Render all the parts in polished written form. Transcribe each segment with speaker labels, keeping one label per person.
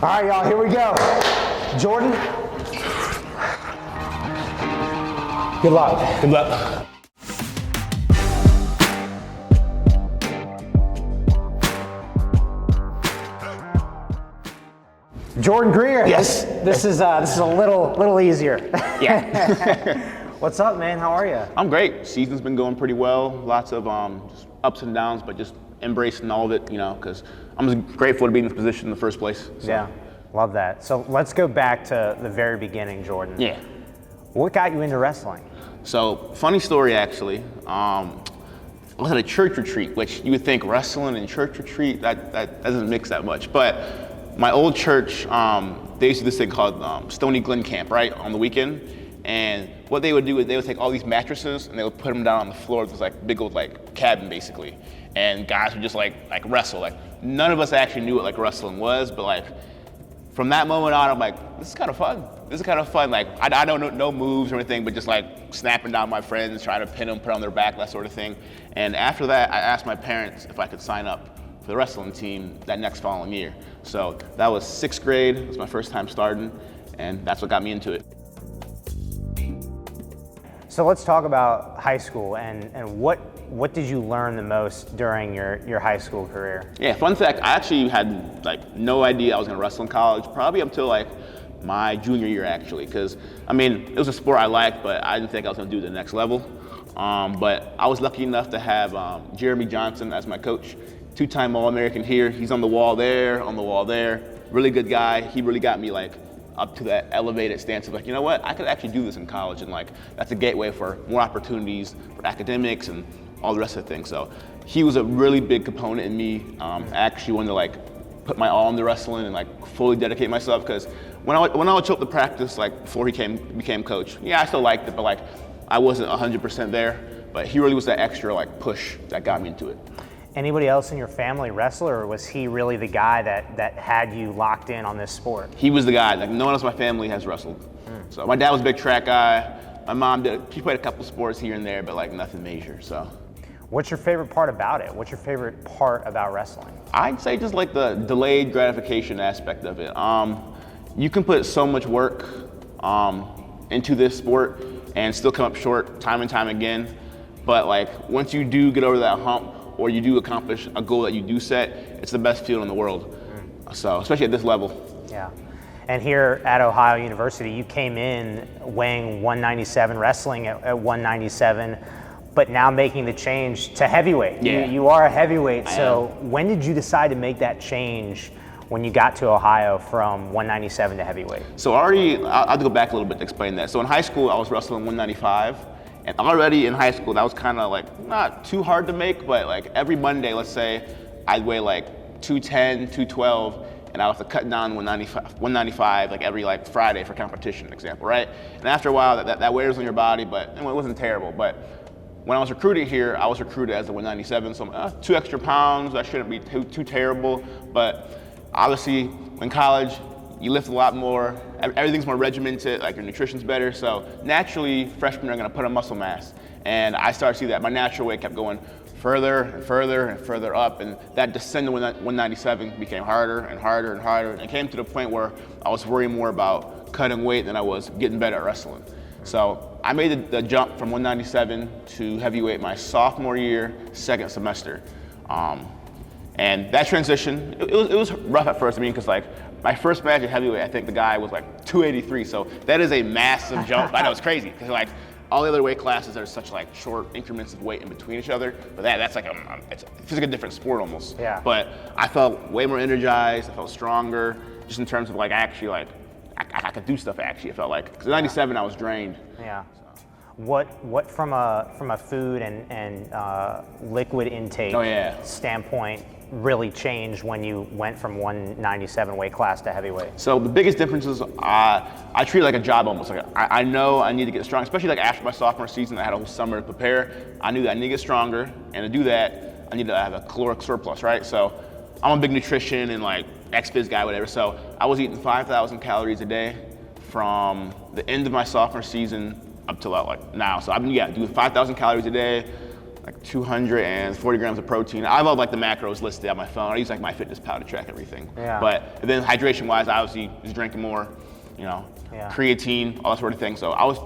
Speaker 1: right, y'all, here we go. Jordan. Good luck.
Speaker 2: Good luck.
Speaker 1: Jordan Greer.
Speaker 2: Yes.
Speaker 1: This is a little easier.
Speaker 2: Yeah.
Speaker 1: What's up, man? How are you?
Speaker 2: I'm great. Season's been going pretty well. Lots of just ups and downs, but just embracing all of it, because I'm just grateful to be in this position in the first place. So.
Speaker 1: Yeah, love that. So let's go back to the very beginning, Jordan.
Speaker 2: Yeah.
Speaker 1: What got you into wrestling?
Speaker 2: So, funny story actually. I was at a church retreat, which you would think wrestling and church retreat, that doesn't mix that much. But my old church, they used to do this thing called Stony Glen Camp, right, on the weekend. And what they would do is they would take all these mattresses and they would put them down on the floor. It was like big old cabin basically. And guys would just like wrestle. None of us actually knew what wrestling was, but from that moment on, I'm like, this is kind of fun. This is kind of fun. I don't know no moves or anything, but just snapping down my friends, trying to pin them, put on their back, that sort of thing. And after that, I asked my parents if I could sign up for the wrestling team that next following year. So that was 6th grade. It was my first time starting, and that's what got me into it.
Speaker 1: So let's talk about high school and what did you learn the most during your high school career?
Speaker 2: Yeah, fun fact, I actually had no idea I was gonna wrestle in college, probably up until my junior year actually, because it was a sport I liked, but I didn't think I was gonna do the next level. But I was lucky enough to have Jeremy Johnson as my coach, 2-time All-American here. He's on the wall there, really good guy. He really got me up to that elevated stance of you know what, I could actually do this in college, and that's a gateway for more opportunities for academics and all the rest of the things. So he was a really big component in me actually wanting to put my all into wrestling and fully dedicate myself, because when I would show up to practice before he became coach, yeah, I still liked it, but I wasn't 100% there. But he really was that extra push that got me into it.
Speaker 1: Anybody else in your family wrestle, or was he really the guy that had you locked in on this sport?
Speaker 2: He was the guy. No one else in my family has wrestled. So my dad was a big track guy. My mom she played a couple sports here and there, but nothing major. So.
Speaker 1: What's your favorite part about it? What's your favorite part about wrestling?
Speaker 2: I'd say just the delayed gratification aspect of it. You can put so much work into this sport and still come up short time and time again. But once you do get over that hump, or you do accomplish a goal that you do set, it's the best feeling in the world. So, especially at this level.
Speaker 1: Yeah. And here at Ohio University, you came in weighing 197, wrestling at 197, but now making the change to heavyweight.
Speaker 2: Yeah.
Speaker 1: You are a heavyweight, so when did you decide to make that change when you got to Ohio from 197 to heavyweight?
Speaker 2: So I'll have to go back a little bit to explain that. So in high school, I was wrestling 195. And already in high school, that was kind of not too hard to make, but every Monday, let's say, I'd weigh 210, 212, and I would have to cut down 195 every Friday for competition, example, right? And after a while, that wears on your body, but it wasn't terrible. But when I was recruiting here, I was recruited as a 197, so 2 extra pounds, that shouldn't be too terrible. But obviously, in college, you lift a lot more, everything's more regimented, your nutrition's better, so naturally, freshmen are gonna put on muscle mass. And I started to see that my natural weight kept going further and further and further up, and that descent to 197 became harder and harder and harder, and it came to the point where I was worrying more about cutting weight than I was getting better at wrestling. So I made the jump from 197 to heavyweight my sophomore year, 2nd semester. And that transition, it was rough at first, because my first match at heavyweight, I think the guy was 283, so that is a massive jump. I know, it's crazy, because all the other weight classes are such short increments of weight in between each other, but that's it's a different sport almost.
Speaker 1: Yeah.
Speaker 2: But I felt way more energized, I felt stronger, just in terms of actually I could do stuff actually, it felt because 97 I was drained.
Speaker 1: Yeah. What from a food and liquid intake standpoint really changed when you went from 197 weight class to heavyweight?
Speaker 2: So the biggest difference is I treat it like a job almost. I know I need to get strong, especially after my sophomore season. I had a whole summer to prepare. I knew that I need to get stronger, and to do that, I need to have a caloric surplus, right? So I'm a big nutrition and ex-biz guy, whatever. So I was eating 5,000 calories a day from the end of my sophomore season up to now. So I've been doing 5,000 calories a day, like 240 grams of protein. I have all like the macros listed on my phone. I use like MyFitnessPal to track everything.
Speaker 1: Yeah.
Speaker 2: But then hydration-wise, I obviously was drinking more, creatine, all that sort of thing. So I was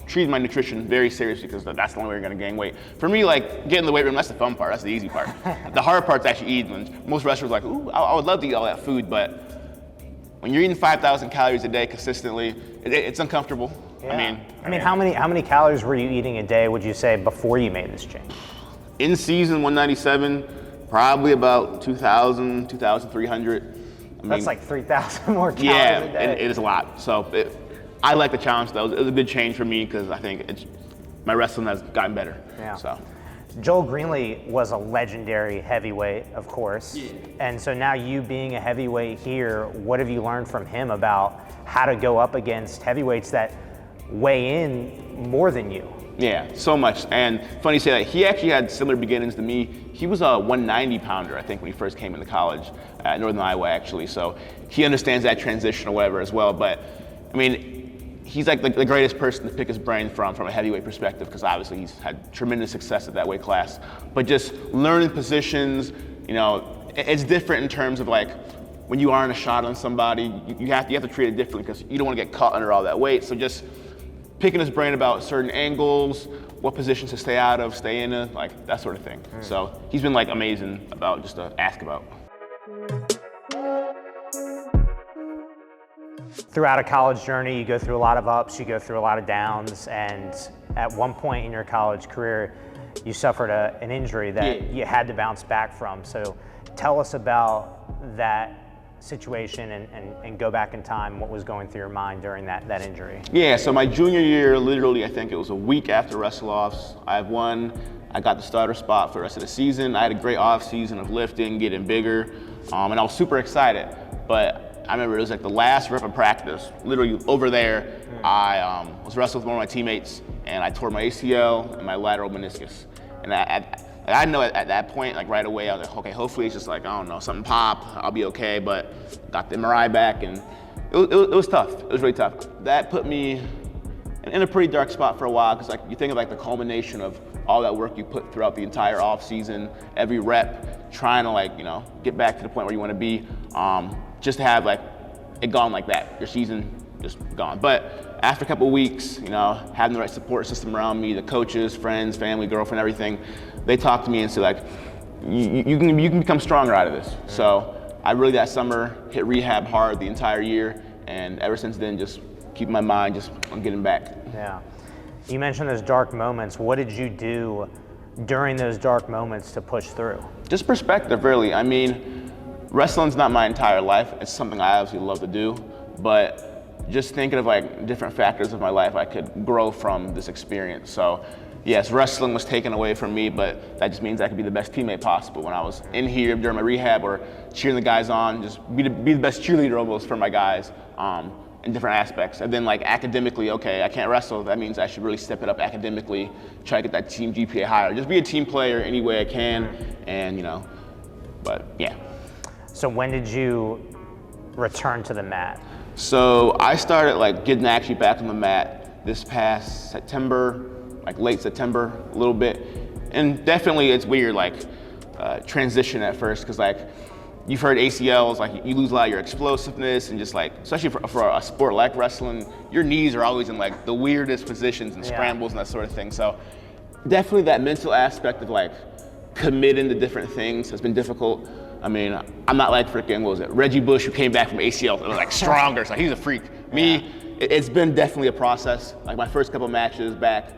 Speaker 2: treating my nutrition very seriously because that's the only way you're gonna gain weight. For me, like getting in the weight room, that's the fun part. That's the easy part. The hard part's actually eating. And most wrestlers are like, ooh, I would love to eat all that food, but when you're eating 5,000 calories a day consistently, it's uncomfortable.
Speaker 1: Yeah. I mean, how many calories were you eating a day, would you say, before you made this change?
Speaker 2: In season 197, probably about 2,000, 2,300.
Speaker 1: That's like 3,000 more calories a day.
Speaker 2: Yeah, it is a lot. So I like the challenge, though. It was a good change for me because I think my wrestling has gotten better.
Speaker 1: Yeah.
Speaker 2: So.
Speaker 1: Joel Greenlee was a legendary heavyweight, of course. Yeah. And so now you being a heavyweight here, what have you learned from him about how to go up against heavyweights that weigh in more than you?
Speaker 2: Yeah, so much. And funny you say that, he actually had similar beginnings to me. He was a 190 pounder, I think, when he first came into college at Northern Iowa, actually. So he understands that transition or whatever as well. But I mean, he's like the greatest person to pick his brain from a heavyweight perspective, because obviously he's had tremendous success at that weight class. But just learning positions, it's different in terms of like when you aren't a shot on somebody, you have to treat it differently because you don't want to get caught under all that weight. So just picking his brain about certain angles, what positions to stay out of, stay in, like that sort of thing. So he's been like amazing about just to ask about.
Speaker 1: Throughout a college journey, you go through a lot of ups, you go through a lot of downs, and at one point in your college career, you suffered an injury that you had to bounce back from. So tell us about that situation and go back in time, what was going through your mind during that injury.
Speaker 2: Yeah, so my junior year, literally, I think it was a week after wrestle-offs, I got the starter spot for the rest of the season. I had a great off season of lifting, getting bigger, and I was super excited. But I remember it was like the last rep of practice, literally over there, I was wrestling with one of my teammates and I tore my ACL and my lateral meniscus. And I know at that point, like right away, I was like, okay, hopefully it's just like, I don't know, something popped, I'll be okay. But got the MRI back and it was tough. It was really tough. That put me in a pretty dark spot for a while, because like you think of like the culmination of all that work you put throughout the entire off season, every rep, trying to like, get back to the point where you want to be. Just to have like it gone like that, your season just gone. But after a couple of weeks, having the right support system around me, the coaches, friends, family, girlfriend, everything, they talked to me and said like, you can become stronger out of this. So I really that summer hit rehab hard the entire year, and ever since then just keep my mind just on getting back.
Speaker 1: Yeah. You mentioned those dark moments. What did you do during those dark moments to push through?
Speaker 2: Just perspective, really. I mean, wrestling's not my entire life. It's something I absolutely love to do, but just thinking of like different factors of my life I could grow from this experience. So yes, wrestling was taken away from me, but that just means I could be the best teammate possible when I was in here during my rehab, or cheering the guys on, just be the best cheerleader almost for my guys in different aspects. And then like academically, okay, I can't wrestle, that means I should really step it up academically, try to get that team GPA higher, just be a team player any way I can, and but yeah.
Speaker 1: So when did you return to the mat?
Speaker 2: So I started like getting actually back on the mat this past September, like late September, a little bit. And definitely it's weird, like transition at first, because like you've heard ACLs, like you lose a lot of your explosiveness, and just like, especially for a sport like wrestling, your knees are always in like the weirdest positions and scrambles and that sort of thing. So definitely that mental aspect of like committing to different things has been difficult. I mean, I'm not like freaking, what was it, Reggie Bush, who came back from ACL, it was like stronger, so he's a freak. Me, it's been definitely a process. Like my first couple matches back,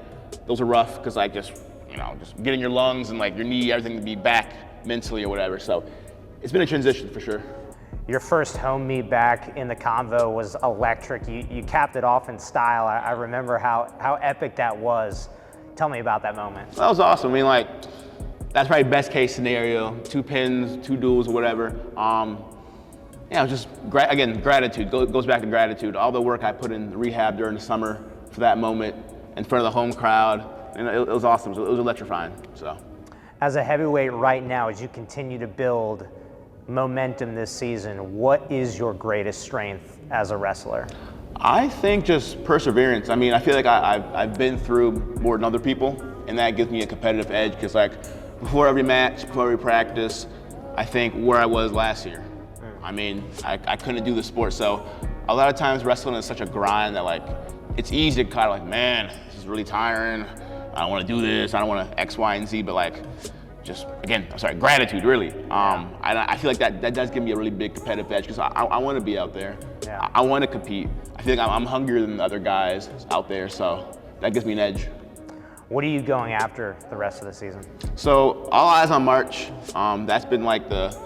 Speaker 2: those are rough, because like just getting your lungs and like your knee, everything to be back mentally or whatever. So it's been a transition for sure.
Speaker 1: Your first home meet back in the Convo was electric. You capped it off in style. I remember how epic that was. Tell me about that moment.
Speaker 2: That was awesome. I mean, like, that's probably best case scenario, 2 pins, 2 duels or whatever. Yeah, it was just, again, gratitude, goes back to gratitude. All the work I put in rehab during the summer for that moment in front of the home crowd, and it was awesome, it was electrifying, so.
Speaker 1: As a heavyweight right now, as you continue to build momentum this season, what is your greatest strength as a wrestler?
Speaker 2: I think just perseverance. I mean, I feel like I've been through more than other people, and that gives me a competitive edge because like before every match, before every practice, I think where I was last year. I mean, I couldn't do the sport, so a lot of times wrestling is such a grind that like it's easy to kind of like, man, this is really tiring. I don't want to do this. I don't want to X, Y, and Z, but like, just again, I'm sorry, gratitude, really. I feel like that does give me a really big competitive edge because I want to be out there.
Speaker 1: Yeah.
Speaker 2: I want to compete. I feel like I'm hungrier than the other guys out there, so that gives me an edge.
Speaker 1: What are you going after the rest of the season?
Speaker 2: So all eyes on March. That's been like the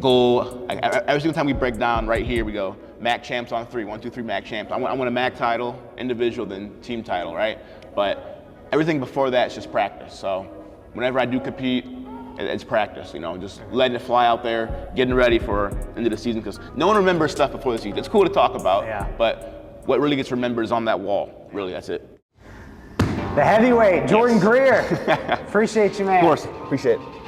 Speaker 2: goal. Every single time we break down right here, we go MAC champs on 3, 1, 2, 3 MAC champs. I want a MAC title, individual, then team title, right? But everything before that is just practice. So whenever I do compete, it's practice, you know, just letting it fly out there, getting ready for the end of the season, because no one remembers stuff before the season. It's cool to talk about, but what really gets remembered is on that wall. Really, that's it.
Speaker 1: The heavyweight, Jordan Greer. Appreciate you, man.
Speaker 2: Of course, appreciate it.